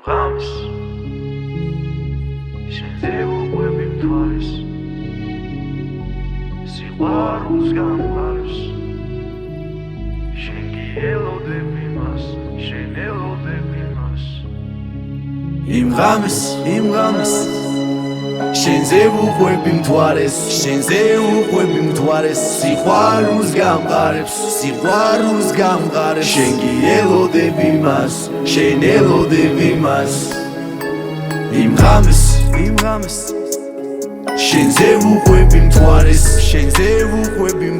Rams Şenzevu kwebim tvaris Siqvarus gamqars Şengi elodebimaz Şen elodebimaz Im Rams Şenzevu kwebim tvaris Siqvarus gamqars Şengi elodebimaz Şen elodebimaz Im Rams Şenzevu kwebim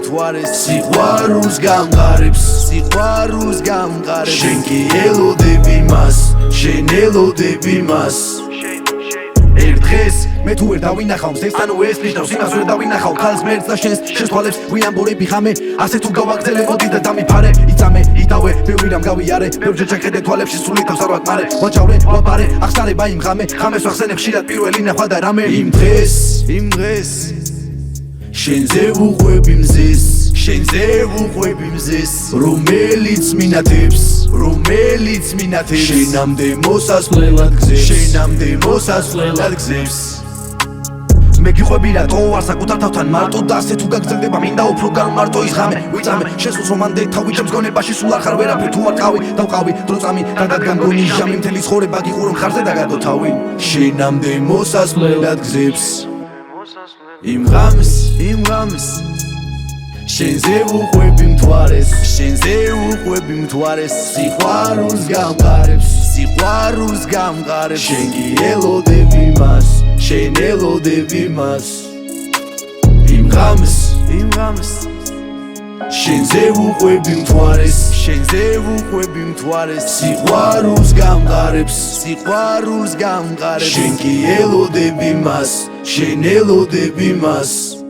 tvaris Siqvarus gamqars Şengi elodebimaz Şen elodebimaz Ertdღეს მე თუ ვერ დავინახავ მზესთან ეს ნიშნავს იმას ვერ დავინახავ ქალს მერც და შენს თვალებს ვიამბობები ხამე ასე თუ გავაგრძელე მოდი და დამიფარე იწამე იდავე ბევრი რამ გავიარე ბევრჯერ ჩახედე თვალებში სული თავს არ ვაკმარე ვაჩავრე ვაბარე ახსარება იმ ხამეს ვახსენებ ხშირად პირველი ნახვა და რამე იმ დღეს შენზე ვუყვები მზეს რომელიც მინათებს შენამდე მოსასვლელად გზებს მე გიყვები რატო არ საკუთარ თავთან მარტო და ასე თუ გაგრძელდება მინდა უფრო გამარტო ის ღამე ვიწამე შენს უსომამდე თავი ჩემს გონებაში სულ არ ხარ ვერაფერ თუ არ ყავი დავყავი დროწამი და დადგანგონი ჟამი მთელი ცხოვრება გიყურო ხარზე დაგადო თავი შენამდე მოსასვლელად გზებს იმ ღამეს შენზე ვუყვები მთვარეს სიყვარულს გამყარებს შენ კი ელოდები მას შენ ელოდები მას იმ ღამეს შენზე ვუყვები მთვარეს სიყვარულს გამყარებს შენ კი ელოდები მას შენ ელოდები მას